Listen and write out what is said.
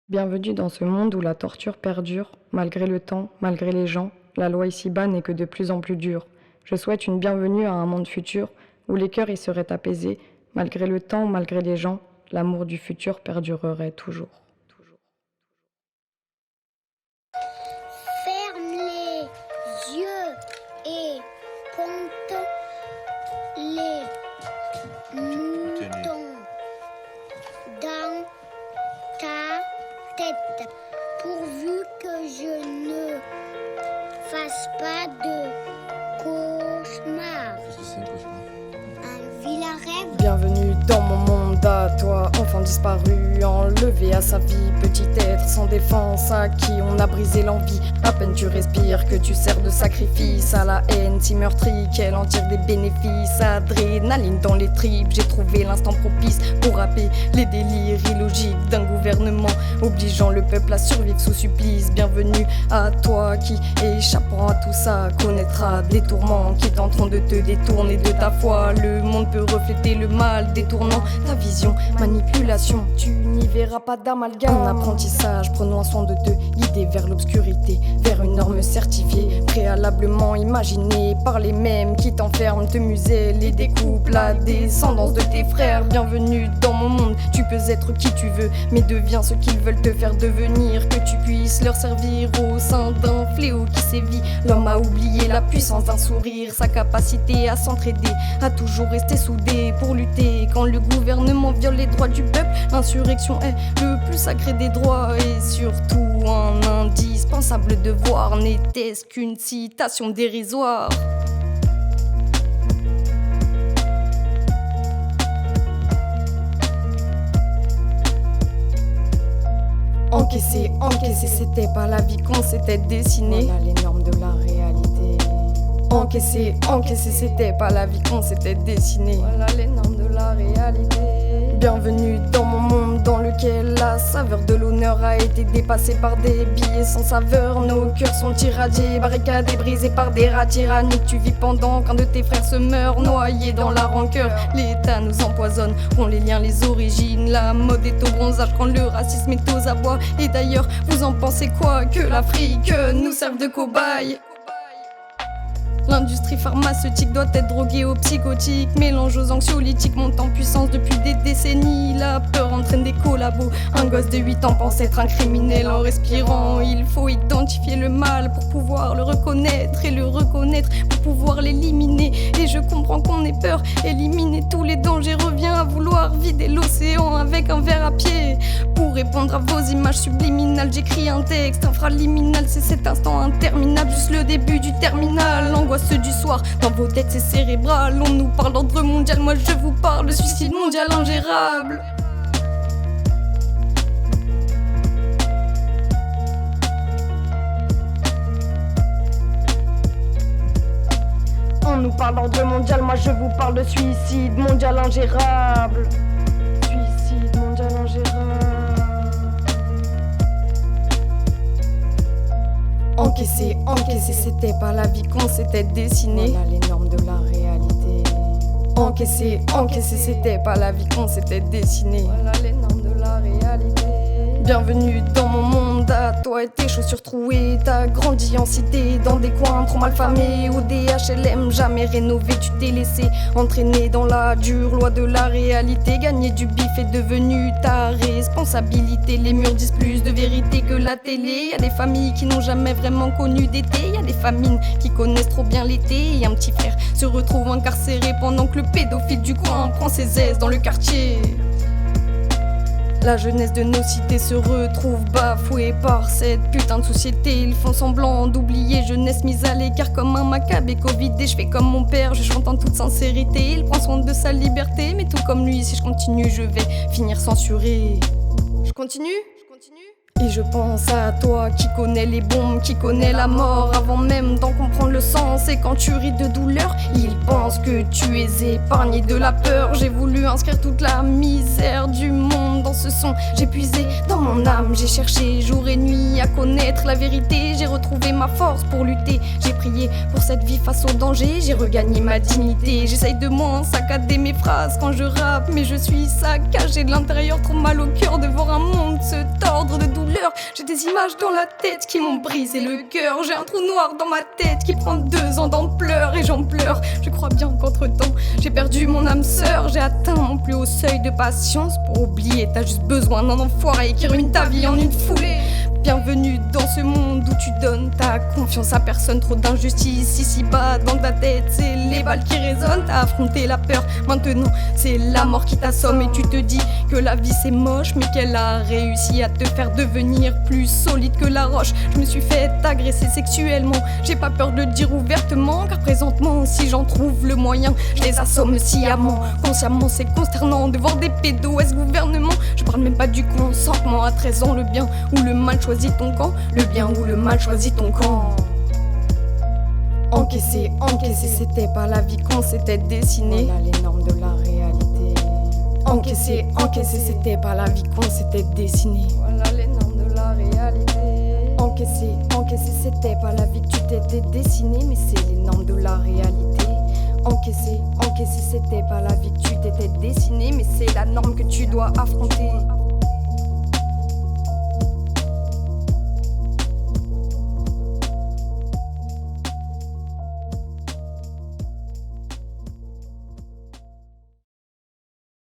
Bienvenue dans ce monde où la torture perdure, malgré le temps, malgré les gens, la loi ici-bas n'est que de plus en plus dure. Je souhaite une bienvenue à un monde futur où les cœurs y seraient apaisés, malgré le temps, malgré les gens, l'amour du futur perdurerait toujours. Ferme les yeux et compte les moutons dans ta tête, pourvu que je ne fasse pas de cauchemar. Qu'est-ce que c'est un cauchemar? Un vilain rêve. Bienvenue dans mon monde à toi, enfant disparu, enlevé à sa vie, petit être sans défense à qui on a brisé l'envie. À peine tu respires que tu sers de sacrifice à la haine si meurtrie qu'elle en tire des bénéfices. Adrénaline dans les tripes, j'ai trouvé l'instant propice pour rapper les délires illogiques d'un gouvernement obligeant le peuple à survivre sous supplice. Bienvenue à toi qui, échappant à tout ça, connaîtra des tourments qui tenteront de te détourner de ta foi. Le monde peut refléter le mal, détournant ta vision, manipulation. Tu n'y verras pas d'amalgame. En apprentissage, prenons soin de te guider vers l'obscurité, vers une norme certifiée, préalablement imaginée par les mêmes qui t'enferment, te musellent et découpent la descendance de tes frères. Bienvenue dans mon monde, tu peux être qui tu veux, mais deviens ce qu'ils veulent te faire devenir, que tu puisses leur servir au sein d'un fléau qui sévit. L'homme a oublié la puissance d'un sourire, sa capacité à s'entraider, à toujours rester soudé pour lutter quand le gouvernement viole les droits du peuple. L'insurrection est le plus sacré des droits et surtout un indispensable devoir. N'était-ce qu'une citation dérisoire? Encaisser, encaisser, c'était pas la vie qu'on s'était dessinée. Voilà les normes de la réalité. Encaisser, encaisser, c'était pas la vie qu'on s'était dessinée. Voilà les normes de la réalité. Bienvenue dans mon monde dans lequel la saveur de l'honneur a été dépassée par des billets sans saveur. Nos cœurs sont irradiés, barricadés, brisés par des rats tyranniques. Tu vis pendant qu'un de tes frères se meurt, noyé dans la rancœur. L'État nous empoisonne, on les liens, les origines. La mode est au bronzage quand le racisme est aux abois. Et d'ailleurs, vous en pensez quoi? Que l'Afrique nous serve de cobaye? L'industrie pharmaceutique doit être droguée aux psychotiques, mélange aux anxiolytiques, monte en puissance depuis des décennies. La peur entraîne des collabos. Un gosse de 8 ans pense être un criminel en respirant. Il faut identifier le mal pour pouvoir le reconnaître et le reconnaître pour pouvoir l'éliminer. Et je comprends qu'on ait peur, éliminer tous les dangers revient à vouloir vider l'océan avec un verre à pied. Pour répondre à vos images subliminales, j'écris un texte infraliminal. C'est cet instant interminable, juste le début du terminal. L'angoisse du soir, dans vos têtes c'est cérébral. On nous parle d'ordre mondial, moi je vous parle de suicide mondial ingérable. On nous parle d'ordre mondial, moi je vous parle de suicide mondial ingérable. Suicide mondial ingérable. Encaisser, encaisser, c'était pas la vie qu'on s'était dessinée. Voilà les normes de la réalité. Encaisser, encaisser, c'était pas la vie qu'on s'était dessinée. Voilà les normes de la réalité. Bienvenue dans mon monde, à toi et tes chaussures trouées. T'as grandi en cité, dans des coins trop mal famés. Au DHLM, jamais rénové, tu t'es laissé entraîner dans la dure loi de la réalité. Gagner du bif est devenu ta responsabilité. Les murs disent plus de vérité que la télé. Y'a des familles qui n'ont jamais vraiment connu d'été. Y'a des famines qui connaissent trop bien l'été. Et un petit frère se retrouve incarcéré pendant que le pédophile du coin prend ses aises dans le quartier. La jeunesse de nos cités se retrouve bafouée par cette putain de société. Ils font semblant d'oublier, jeunesse mise à l'écart comme un macabre et Covid. Et je fais comme mon père, je chante en toute sincérité. Il prend soin de sa liberté, mais tout comme lui, si je continue, je vais finir censuré. Je continue. Et je pense à toi qui connais les bombes, qui connais la mort avant même d'en comprendre le sens. Et quand tu ris de douleur, ils pensent que tu es épargné de la peur. J'ai voulu inscrire toute la misère du monde dans ce son. J'ai puisé dans mon âme, j'ai cherché jour et nuit à connaître la vérité. J'ai retrouvé ma force pour lutter, j'ai prié pour cette vie face au danger. J'ai regagné ma dignité, j'essaye de moins saccader mes phrases quand je rappe. Mais je suis saccagé de l'intérieur, trop mal au cœur de voir un monde se tordre de douleur. J'ai des images dans la tête qui m'ont brisé le cœur. J'ai un trou noir dans ma tête qui prend 2 ans d'ampleur et j'en pleure. Je crois bien qu'entre temps j'ai perdu mon âme sœur. J'ai atteint mon plus haut seuil de patience. Pour oublier t'as juste besoin d'un enfoiré qui ruine ta vie en une foulée. Bienvenue dans ce monde où tu donnes ta confiance à personne. Trop d'injustice ici bas dans ta tête, c'est les balles qui résonnent. T'as affronté la peur, maintenant c'est la mort qui t'assomme. Et tu te dis que la vie c'est moche, mais qu'elle a réussi à te faire devenir plus solide que la roche. Je me suis fait agresser sexuellement, j'ai pas peur de le dire ouvertement, car présentement si j'en trouve le moyen, je les assomme sciemment. Consciemment c'est consternant de voir des pédos à ce gouvernement. Je parle même pas du consentement à 13 ans, le bien ou le mal choisit ton camp, le bien ou le mal choisit ton camp. Encaisser, encaisser, c'était pas la vie qu'on s'était dessinée. Voilà les normes de la réalité. Encaisser, encaisser, c'était pas la vie qu'on s'était dessinée. Voilà les normes de la réalité. Encaisser, encaisser, c'était pas la vie que tu t'étais dessinée, mais c'est les normes de la réalité. Encaisser, encaisser, c'était pas la vie que tu t'étais dessinée, mais c'est la norme que tu dois affronter.